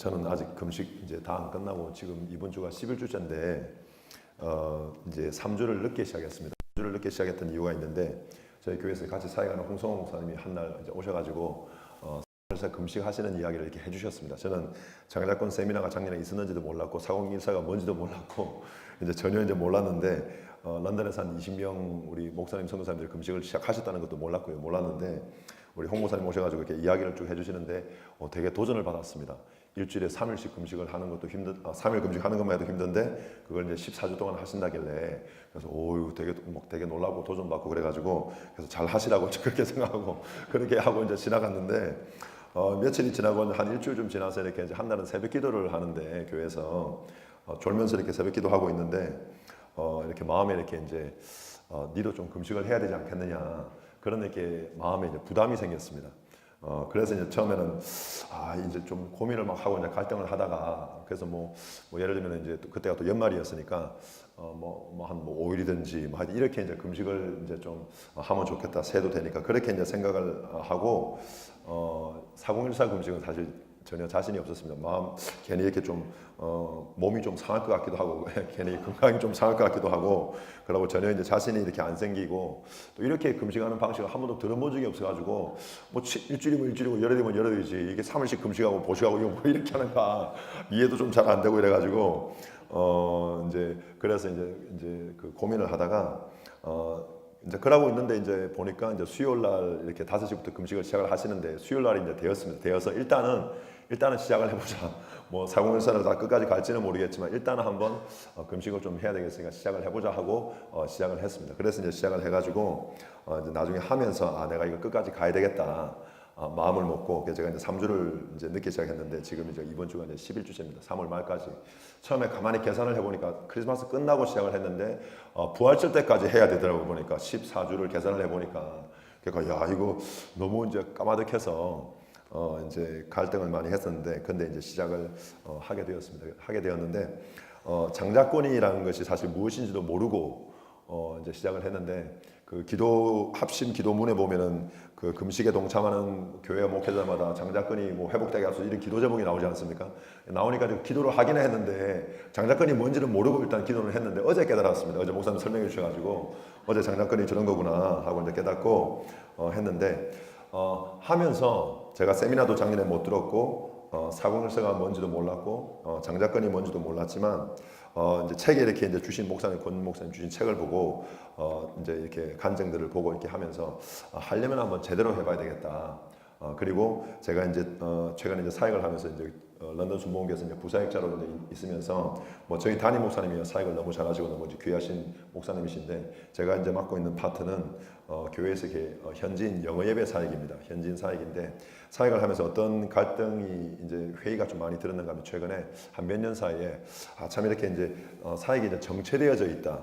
저는 아직 금식 이제 다 안 끝나고 지금 이번 주가 11주째인데 이제 3주를 늦게 시작했습니다. 3주를 늦게 시작했던 이유가 있는데 저희 교회에서 같이 사역하는 홍성호 목사님이 한날 이제 오셔가지고 그래서 금식하시는 이야기를 이렇게 해주셨습니다. 저는 장자권 세미나가 작년에 있었는지도 몰랐고 4014가 뭔지도 몰랐고 이제 전혀 이제 몰랐는데 런던에서 한 20명 우리 목사님 선교사님들 금식을 시작하셨다는 것도 몰랐는데 우리 홍 목사님 오셔가지고 이렇게 이야기를 쭉 해주시는데 되게 도전을 받았습니다. 일주일에 3일씩 금식을 하는 것도 3일 금식하는 것만 해도 힘든데 그걸 이제 14주 동안 하신다길래 그래서 되게 놀라고 도전받고 그래가지고 그래서 잘 하시라고 그렇게 생각하고 그렇게 하고 이제 지나갔는데 며칠이 지나고 한 일주일 좀 지나서 이렇게 이제 한날은 새벽 기도를 하는데 교회에서 졸면서 이렇게 새벽 기도하고 있는데 이렇게 마음에 이렇게 이제 니도 좀 금식을 해야 되지 않겠느냐 그런 이렇게 마음에 이제 부담이 생겼습니다. 그래서 이제 처음에는 이제 좀 고민을 막 하고 이제 갈등을 하다가 그래서 뭐 예를 들면 이제 그때가 또 연말이었으니까 한 5일이든지 하여튼 이렇게 이제 금식을 이제 좀 하면 좋겠다 세도 되니까 그렇게 이제 생각을 하고 4014 금식은 사실 전혀 자신이 없었습니다. 괜히 이렇게 좀 몸이 좀 상할 것 같기도 하고 괜히 건강이 좀 상할 것 같기도 하고 그러고 전혀 이제 자신이 이렇게 안 생기고 또 이렇게 금식하는 방식을 한 번도 들어본 적이 없어가지고 뭐 일주일이면 일주일이고 열흘이면 열흘이지 이게 3일씩 금식하고 보식하고 이거 뭐 이렇게 하는가 이해도 좀 잘 안 되고 이래가지고 이제 그래서 이제 그 고민을 하다가 이제 그러고 있는데 이제 보니까 이제 수요일 날 이렇게 5시부터 금식을 시작을 하시는데 수요일 날이 이제 되어서 일단은 시작을 해보자. 뭐 4014를 다 끝까지 갈지는 모르겠지만 일단은 한번 금식을 좀 해야 되겠으니까 시작을 해보자 하고 시작을 했습니다. 그래서 이제 시작을 해가지고 이제 나중에 하면서 내가 이거 끝까지 가야 되겠다. 마음을 먹고 그래서 제가 이제 3주를 이제 늦게 시작했는데 지금 이제 이번 주가 이제 11주째입니다. 3월 말까지. 처음에 가만히 계산을 해보니까 크리스마스 끝나고 시작을 했는데 부활절 때까지 해야 되더라고 보니까 14주를 계산을 해보니까 그러니까 야 이거 너무 이제 까마득해서 이제 갈등을 많이 했었는데 근데 이제 시작을 하게 되었는데 장자권이라는 것이 사실 무엇인지도 모르고 이제 시작을 했는데 그 합심 기도문에 보면은 그 금식에 동참하는 교회 목회자마다 장자권이 뭐 회복되게 하소서 이런 기도 제목이 나오지 않습니까? 나오니까 기도를 하긴 했는데 장자권이 뭔지는 모르고 일단 기도를 했는데 어제 깨달았습니다. 어제 목사님 설명해 주셔가지고 어제 장자권이 저런 거구나 하고 이제 깨닫고 했는데 하면서 제가 세미나도 작년에 못 들었고 4014가 뭔지도 몰랐고 장자권이 뭔지도 몰랐지만 이제 책에 이렇게 이제 주신 권 목사님 주신 책을 보고 이제 이렇게 간증들을 보고 이렇게 하면서 하려면 한번 제대로 해봐야 되겠다. 그리고 제가 이제 최근에 이제 사역을 하면서 이제 런던 순복음교회에서 이제 부사역자로 이제 있으면서 뭐 저희 담임 목사님이 사역을 너무 잘하시고 너무 귀하신 목사님이신데 제가 이제 맡고 있는 파트는 교회에서 현지인 영어 예배 사역입니다. 현지인 사역인데 사역을 하면서 어떤 갈등이 이제 회의가 좀 많이 들었는가 하면 최근에 한 몇 년 사이에 참 이렇게 이제 사역이 이제 정체되어져 있다.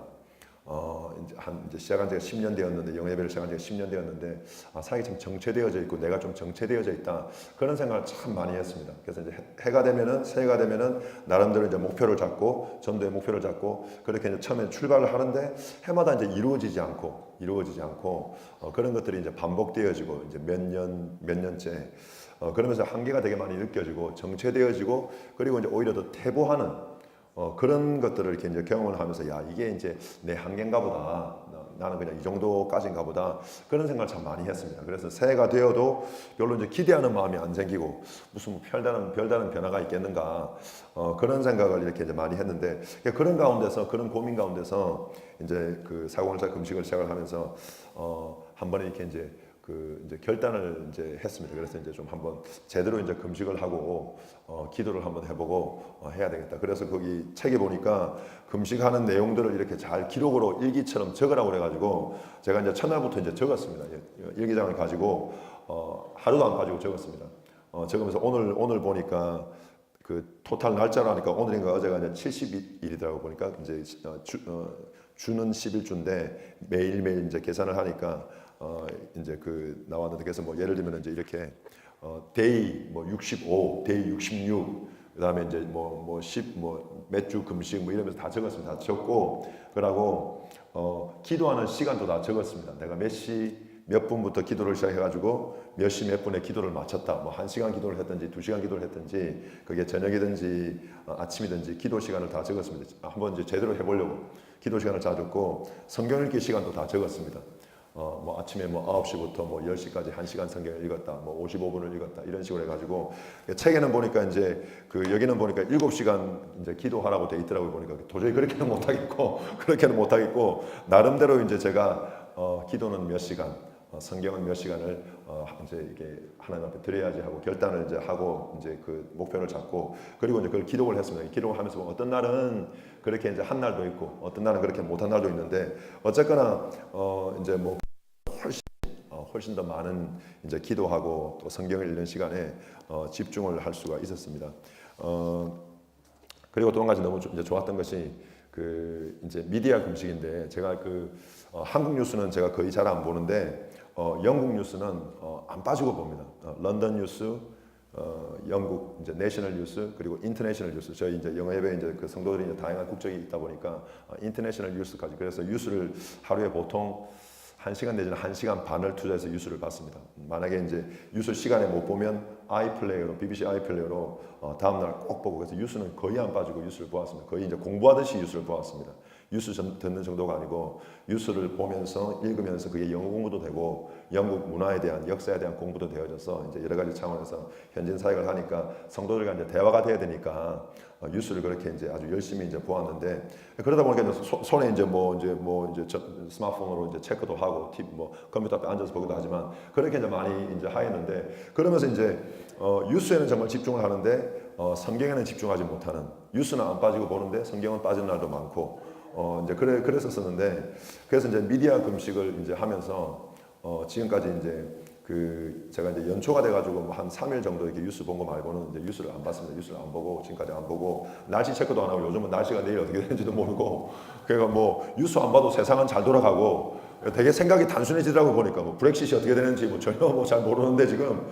이제 시작한 지가 10년 되었는데 영어 예배를 시작한 지가 10년 되었는데 사역이 참 정체되어져 있고 내가 좀 정체되어져 있다 그런 생각을 참 많이 했습니다. 그래서 이제 새해가 되면은 나름대로 이제 목표를 잡고 전도의 목표를 잡고 그렇게 이제 처음에 출발을 하는데 해마다 이제 이루어지지 않고 그런 것들이 이제 반복되어지고 이제 몇 년째 그러면서 한계가 되게 많이 느껴지고 정체되어지고 그리고 이제 오히려 더 퇴보하는 그런 것들을 이렇게 이제 경험을 하면서 야 이게 이제 내 한계인가 보다 나는 그냥 이 정도까지인가 보다 그런 생각을 참 많이 했습니다. 그래서 새해가 되어도 별로 이제 기대하는 마음이 안 생기고 무슨 뭐 별다른 변화가 있겠는가 그런 생각을 이렇게 이제 많이 했는데 그런 가운데서 그런 고민 가운데서 이제 그 4014 금식을 시작을 하면서 한 번에 이렇게 이제 결단을 이제 했습니다. 그래서 이제 좀 한번 제대로 이제 금식을 하고 기도를 한번 해보고 해야 되겠다. 그래서 거기 책에 보니까 금식하는 내용들을 이렇게 잘 기록으로 일기처럼 적으라고 그래가지고 제가 이제 첫날부터 이제 적었습니다. 일기장을 가지고 하루도 안 빠지고 적었습니다. 적으면서 오늘 보니까 그 토탈 날짜로 하니까 오늘인가 어제가 이제 70일이더라고 보니까 이제 주는 11주인데 매일매일 이제 계산을 하니까 이제 나왔는데 그래서 뭐 예를 들면 이제 이렇게 데이 65, 데이 66 그다음에 이제 몇 주 금식 이러면서 다 적었습니다. 다 적고 그러고 기도하는 시간도 다 적었습니다. 내가 몇 시 몇 분부터 기도를 시작해가지고 몇 시 몇 분에 기도를 마쳤다. 뭐 1시간 기도를 했든지 2시간 기도를 했든지 그게 저녁이든지 아침이든지 기도 시간을 다 적었습니다. 한번 이제 제대로 해보려고 기도 시간을 다 적고 성경 읽기 시간도 다 적었습니다. 뭐 아침에 뭐 9시부터 뭐 10시까지 1시간 성경을 읽었다. 뭐 55분을 읽었다. 이런 식으로 해가지고 책에는 보니까 이제 그 여기는 보니까 7시간 이제 기도하라고 돼 있더라고요. 보니까 도저히 그렇게는 못하겠고 그렇게는 못하겠고 나름대로 이제 제가 기도는 몇 시간 성경은 몇 시간을 이제 이게 하나님 앞에 드려야지 하고 결단을 이제 하고 이제 그 목표를 잡고 그리고 이제 그걸 기록을 했습니다. 기록을 하면서 어떤 날은 그렇게 이제 한 날도 있고 어떤 날은 그렇게 못한 날도 있는데 어쨌거나 이제 뭐 훨씬 더 많은 이제 기도하고 또 성경을 읽는 시간에 집중을 할 수가 있었습니다. 그리고 또 한 가지 너무 이제 좋았던 것이 그 이제 미디어 금식인데 제가 그 한국 뉴스는 제가 거의 잘 안 보는데 영국 뉴스는 안 빠지고 봅니다. 런던 뉴스, 영국 이제 내셔널 뉴스 그리고 인터내셔널 뉴스 저희 이제 영어예배 이제 그 성도들이 이제 다양한 국적이 있다 보니까 인터내셔널 뉴스까지 그래서 뉴스를 하루에 보통 1시간 내지는 1시간 반을 투자해서 뉴스를 봤습니다. 만약에 이제 뉴스 시간에 못 보면 아이플레이어로 BBC 아이플레이어로 다음날 꼭 보고 그래서 뉴스는 거의 안 빠지고 뉴스를 보았습니다. 거의 이제 공부하듯이 뉴스를 보았습니다. 뉴스 듣는 정도가 아니고 뉴스를 보면서 읽으면서 그게 영어 공부도 되고 영국 문화에 대한 역사에 대한 공부도 되어져서 이제 여러 가지 차원에서 현진 사역을 하니까 성도들과 이제 대화가 돼야 되니까 뉴스를 그렇게 이제 아주 열심히 이제 보았는데 그러다 보니까 이제 손에 이제 스마트폰으로 이제 체크도 하고 뭐 컴퓨터 앞에 앉아서 보기도 하지만 그렇게 이제 많이 이제 하였는데 그러면서 이제 뉴스에는 정말 집중을 하는데 성경에는 집중하지 못하는 뉴스는 안 빠지고 보는데 성경은 빠진 날도 많고 이제 그랬었었는데 그래서 이제 미디어 금식을 이제 하면서 지금까지 이제 그 제가 이제 연초가 돼가지고 뭐 한 3일 정도 이렇게 뉴스 본 거 말고는 이제 뉴스를 안 봤습니다. 뉴스를 안 보고 지금까지 안 보고 날씨 체크도 안 하고 요즘은 날씨가 내일 어떻게 되는지도 모르고 그러니까 뭐 뉴스 안 봐도 세상은 잘 돌아가고 되게 생각이 단순해지더라고 보니까 뭐 브렉시트 어떻게 되는지 뭐 전혀 뭐 잘 모르는데 지금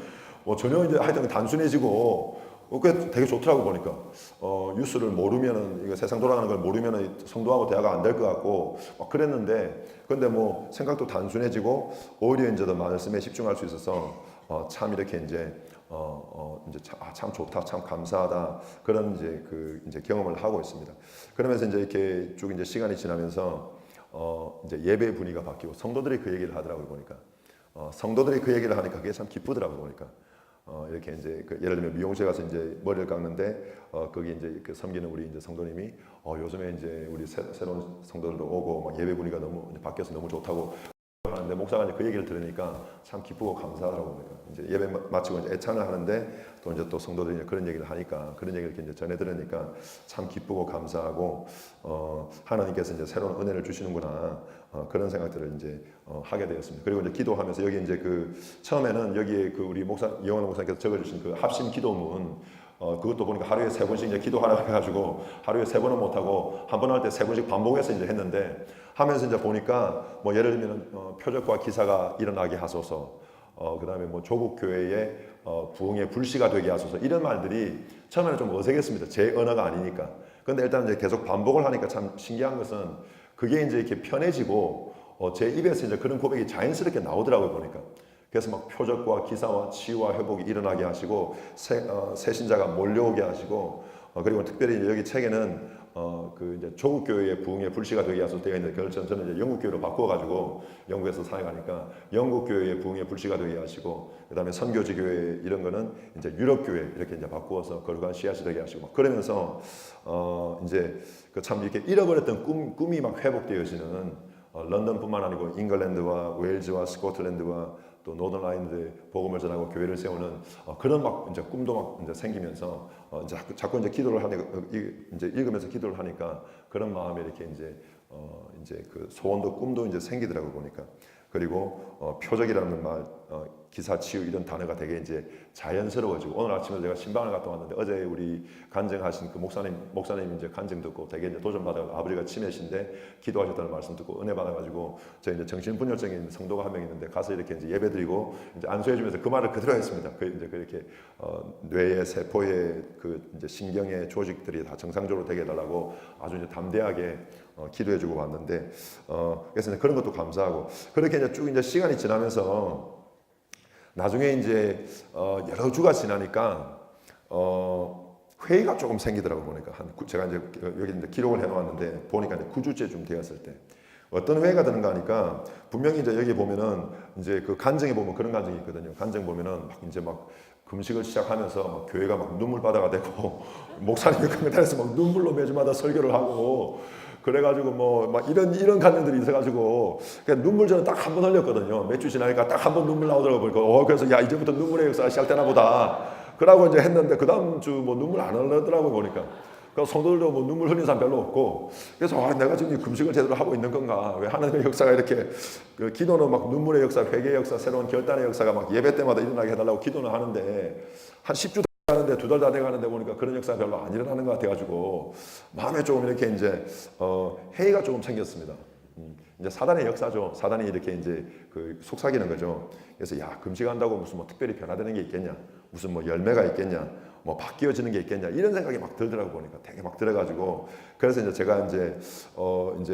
뭐 전혀 이제 하여튼 단순해지고 그게 되게 좋더라고 보니까 뉴스를 모르면은 이거 세상 돌아가는 걸 모르면은 성도하고 대화가 안 될 것 같고 막 그랬는데 근데 뭐 생각도 단순해지고 오히려 이제 더 말씀에 집중할 수 있어서 참 이렇게 이제 참 좋다 참 감사하다 그런 이제 경험을 하고 있습니다. 그러면서 이제 이렇게 쭉 이제 시간이 지나면서 이제 예배 분위기가 바뀌고 성도들이 그 얘기를 하더라고요 보니까 성도들이 그 얘기를 하니까 그게 참 기쁘더라고요 보니까. 이렇게 이제 그 예를 들면 미용실 가서 이제 머리를 깎는데 거기 이제 그 섬기는 우리 이제 성도님이 요즘에 이제 우리 새로운 성도들도 오고 막 예배 분위기가 너무 이제 바뀌어서 너무 좋다고 하는데 목사가 이제 그 얘기를 들으니까 참 기쁘고 감사하더라고요. 이제 예배 마치고 이제 애찬을 하는데 또 이제 또 성도들이 이제 그런 얘기를 하니까 그런 얘기를 이렇게 이제 전해 들으니까 참 기쁘고 감사하고 하나님께서 이제 새로운 은혜를 주시는구나 그런 생각들을 이제 하게 되었습니다. 그리고 이제 기도하면서 여기 이제 그 처음에는 여기에 그 우리 이영원 목사님께서 적어주신 그 합심 기도문 그것도 보니까 하루에 3번씩 이제 기도하라고 해가지고 하루에 3번은 못하고 한 번 할 때 3번씩 반복해서 이제 했는데 하면서 이제 보니까 뭐 예를 들면 표적과 기사가 일어나게 하소서 그 다음에 뭐 조국 교회의 부흥의 불씨가 되게 하소서 이런 말들이 처음에는 좀 어색했습니다. 제 언어가 아니니까. 근데 일단 이제 계속 반복을 하니까 참 신기한 것은 그게 이제 이렇게 편해지고 제 입에서 이제 그런 고백이 자연스럽게 나오더라고요 보니까. 그래서 막 표적과 기사와 치유와 회복이 일어나게 하시고 새신자가 몰려오게 하시고 그리고 특별히 여기 책에는 그 이제 조국 교회의 부흥의 불씨가 되게 하소서 되어 있는데 그걸 저는 이제 영국 교회로 바꿔가지고 영국에서 사역하니까 영국 교회의 부흥의 불씨가 되게 하시고 그다음에 선교지 교회 이런 거는 이제 유럽 교회 이렇게 이제 바꾸어서 거룩한 씨앗이 되게 하시고 막 그러면서 이제 그 참 이렇게 잃어버렸던 꿈이 막 회복되어지는 런던뿐만 아니고 잉글랜드와 웨일즈와 스코틀랜드와 또 노던 아일랜드에 복음을 전하고 교회를 세우는 그런 막 이제 꿈도 막 이제 생기면서 이제 자꾸 이제 기도를 하니까 이제 읽으면서 기도를 하니까 그런 마음에 이렇게 이제 그 소원도 꿈도 이제 생기더라고 보니까 그리고 표적이라는 말 기사 치유 이런 단어가 되게 이제 자연스러워지고 오늘 아침에 제가 신방을 갔다 왔는데 어제 우리 간증하신 그 목사님 이제 간증 듣고 되게 이제 도전 받아 아버지가 치매신데 기도하셨다는 말씀 듣고 은혜 받아가지고 저 이제 정신분열증인 성도가 한 명 있는데 가서 이렇게 이제 예배드리고 이제 안수해주면서 그 말을 그대로 했습니다. 그 이제 그렇게 뇌의 세포의 그 이제 신경의 조직들이 다 정상적으로 되게 해달라고 아주 이제 담대하게 기도해주고 왔는데 그래서 이제 그런 것도 감사하고 그렇게 이제 쭉 이제 시간이 지나면서 나중에 이제 여러 주가 지나니까 회의가 조금 생기더라고 보니까 제가 이제 여기 이제 기록을 해놓았는데 보니까 이제 9주째쯤 되었을 때 어떤 회의가 드는가 하니까 분명히 이제 여기 보면은 이제 그 간증에 보면 그런 간증이 있거든요. 간증 보면은 막 이제 막 금식을 시작하면서 막 교회가 막 눈물바다가 되고 목사님이 강단에서 막 눈물로 매주마다 설교를 하고 그래가지고 뭐 막 이런 간증들이 있어가지고 그냥 눈물 저는 딱 한 번 흘렸거든요. 몇 주 지나니까 딱 한 번 눈물 나오더라고 보니까 그래서 야 이제부터 눈물의 역사가 시작되나 보다. 그러고 이제 했는데 그 다음 주 뭐 눈물 안 흘리더라고 보니까. 그 성도들도 뭐 눈물 흘리는 사람 별로 없고 그래서 내가 지금 금식을 제대로 하고 있는 건가? 왜 하나님의 역사가 이렇게 그 기도는 막 눈물의 역사, 회개의 역사, 새로운 결단의 역사가 막 예배 때마다 일어나게 해달라고 기도는 하는데 한 10주 하는데 2달 다 돼가는데 보니까 그런 역사가 별로 안 일어나는 것 같아가지고 마음에 조금 이렇게 이제 회의가 조금 생겼습니다. 이제 사단의 역사죠. 사단이 이렇게 이제 그 속삭이는 거죠. 그래서 야 금식한다고 무슨 뭐 특별히 변화되는 게 있겠냐? 무슨 뭐 열매가 있겠냐? 뭐 바뀌어지는 게 있겠냐? 이런 생각이 막 들더라고 보니까 되게 막 들어가지고 그래서 이제 제가 이제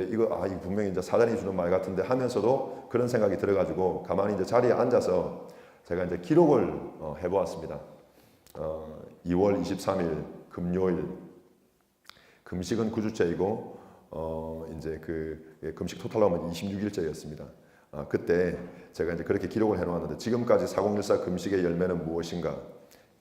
이거 이거 분명히 이제 사단이 주는 말 같은데 하면서도 그런 생각이 들어가지고 가만히 이제 자리에 앉아서 제가 이제 기록을 해보았습니다. 2월 23일 금요일 금식은 9주째이고 이제 그 금식 토탈로 하면 26일째였습니다. 그때 제가 이제 그렇게 기록을 해놓았는데 지금까지 4014 금식의 열매는 무엇인가?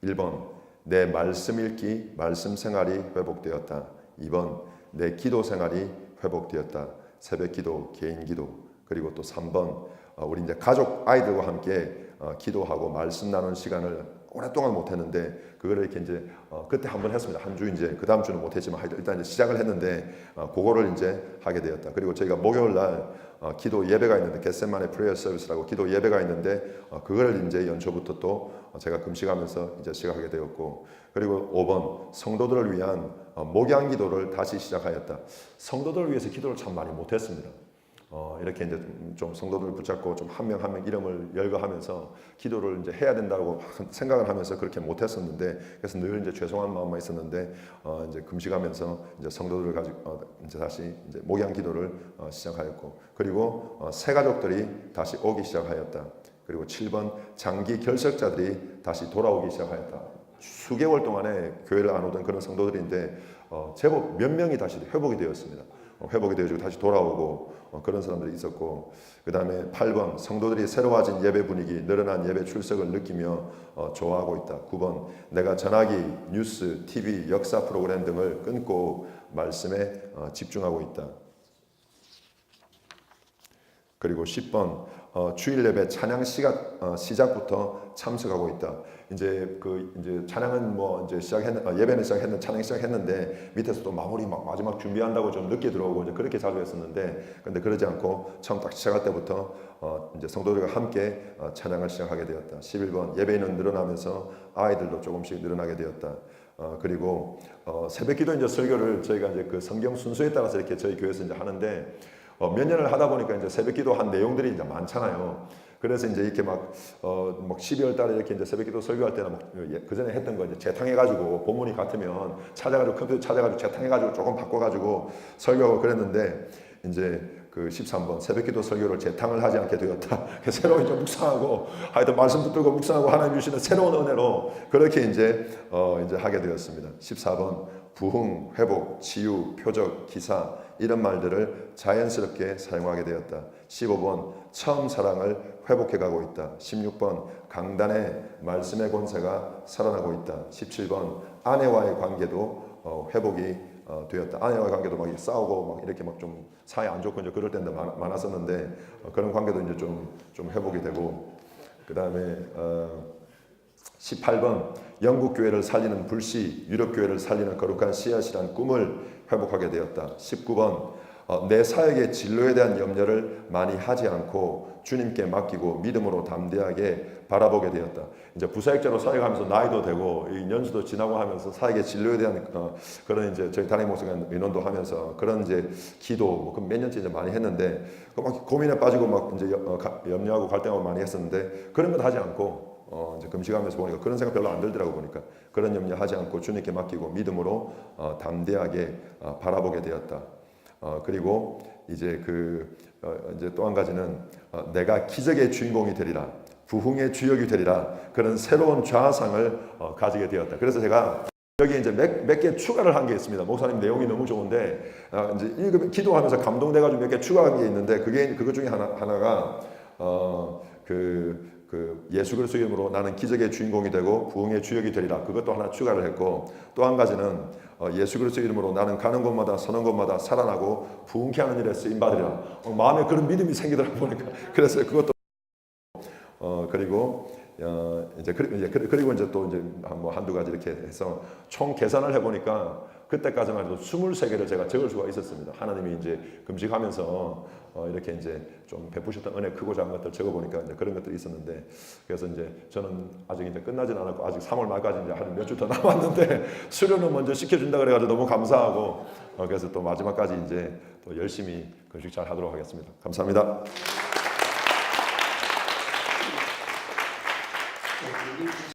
1번 내 말씀 읽기, 말씀 생활이 회복되었다. 2번 내 기도 생활이 회복되었다. 새벽 기도, 개인 기도. 그리고 또 3번 우리 이제 가족 아이들과 함께 기도하고 말씀 나누는 시간을 오랫동안 못했는데 그거를 이렇게 이제 그때 한번 했습니다. 한 주 이제 그 다음 주는 못했지만 일단 이제 시작을 했는데 그거를 이제 하게 되었다. 그리고 저희가 목요일 날 기도 예배가 있는데 겟세마네 프레이어 서비스라고 기도 예배가 있는데 그거를 이제 연초부터 또 제가 금식하면서 이제 시작하게 되었고 그리고 5번 성도들을 위한 목양 기도를 다시 시작하였다. 성도들을 위해서 기도를 참 많이 못했습니다. 이렇게 이제 좀 성도들을 붙잡고 좀 한 명 한 명 이름을 열거하면서 기도를 이제 해야 된다고 생각을 하면서 그렇게 못했었는데 그래서 늘 이제 죄송한 마음만 있었는데 이제 금식하면서 이제 성도들을 가지고 이제 다시 이제 목양 기도를 시작하였고 그리고 새 가족들이 다시 오기 시작하였다. 그리고 7번 장기 결석자들이 다시 돌아오기 시작하였다. 수개월 동안에 교회를 안 오던 그런 성도들인데 제법 몇 명이 다시 회복이 되었습니다. 회복이 되어지고 다시 돌아오고 그런 사람들이 있었고 그 다음에 8번 성도들이 새로워진 예배 분위기 늘어난 예배 출석을 느끼며 좋아하고 있다. 9번 내가 전화기, 뉴스, TV, 역사 프로그램 등을 끊고 말씀에 집중하고 있다. 그리고 10번 주일 예배 찬양 시작부터 참석하고 있다. 이제 찬양은 뭐 이제 예배는 시작했는데 찬양 시작했는데 밑에서 또 마무리 마지막 준비한다고 좀 늦게 들어오고 이제 그렇게 자주 했었는데 근데 그러지 않고 처음 딱 시작할 때부터 이제 성도들과 함께 찬양을 시작하게 되었다. 11번 예배인은 늘어나면서 아이들도 조금씩 늘어나게 되었다. 그리고 새벽기도 이제 설교를 저희가 이제 그 성경 순서에 따라서 이렇게 저희 교회에서 이제 하는데 몇 년을 하다 보니까 이제 새벽기도 한 내용들이 이제 많잖아요. 그래서 이제 이렇게 막 12월 달에 이렇게 이제 새벽기도 설교할 때는 그 전에 했던 거 이제 재탕해가지고 본문이 같으면 찾아가지고 컴퓨터 찾아가지고 재탕해가지고 조금 바꿔가지고 설교하고 그랬는데 이제 그 13번 새벽기도 설교를 재탕을 하지 않게 되었다. 새로운 이제 묵상하고 하여튼 말씀 붙들고 묵상하고 하나님 주시는 새로운 은혜로 그렇게 이제 하게 되었습니다. 14번 부흥, 회복, 치유, 표적, 기사 이런 말들을 자연스럽게 사용하게 되었다. 15번 처음 사랑을 회복해가고 있다. 16번 강단의 말씀의 권세가 살아나고 있다. 17번 아내와의 관계도 회복이 되었다. 아내와의 관계도 막 싸우고 막 이렇게 막 좀 사이 안 좋고 이제 그럴 때도 많았었는데 그런 관계도 이제 좀 회복이 되고 그 다음에 18번 영국 교회를 살리는 불씨, 유럽 교회를 살리는 거룩한 씨앗이란 꿈을 회복하게 되었다. 19번 내 사역의 진로에 대한 염려를 많이 하지 않고 주님께 맡기고 믿음으로 담대하게 바라보게 되었다. 이제 부사역자로 사역하면서 나이도 되고 연수도 지나고 하면서 사역의 진로에 대한 그런 이제 저희 담임 목사가 민원도 하면서 그런 이제 기도 몇 년째 이제 많이 했는데 막 고민에 빠지고 막 이제 염려하고 갈등하고 많이 했었는데 그런 건 하지 않고 이제 금식하면서 보니까 그런 생각 별로 안 들더라고 보니까 그런 염려하지 않고 주님께 맡기고 믿음으로 담대하게 바라보게 되었다. 그리고 이제 이제 또 한 가지는 내가 기적의 주인공이 되리라, 부흥의 주역이 되리라 그런 새로운 좌상을 가지게 되었다. 그래서 제가 여기 이제 몇 개 추가를 한 게 있습니다. 목사님 내용이 너무 좋은데 이제 기도하면서 감동돼가지고 몇 개 추가한 게 있는데 그것 중에 하나가 예수 그리스도 이름으로 나는 기적의 주인공이 되고 부흥의 주역이 되리라. 그것도 하나 추가를 했고 또 한 가지는 예수 그리스도 이름으로 나는 가는 곳마다 서는 곳마다 살아나고 부흥케 하는 일에 쓰임 받으리라. 마음에 그런 믿음이 생기더라고 보니까 그래서 그것도 그리고 그리고 이제 또 이제 뭐 한두 가지 이렇게 해서 총 계산을 해보니까 그때까지만 해도 23개를 제가 적을 수가 있었습니다. 하나님이 이제 금식하면서 이렇게 이제 좀 베푸셨던 은혜 크고 작은 것들 적어보니까 이제 그런 것들이 있었는데 그래서 이제 저는 아직 이제 끝나진 않았고 아직 3월 말까지 이제 한 몇 주 더 남았는데 수료는 먼저 시켜준다 그래가지고 너무 감사하고 그래서 또 마지막까지 이제 또 열심히 금식 잘 하도록 하겠습니다. 감사합니다.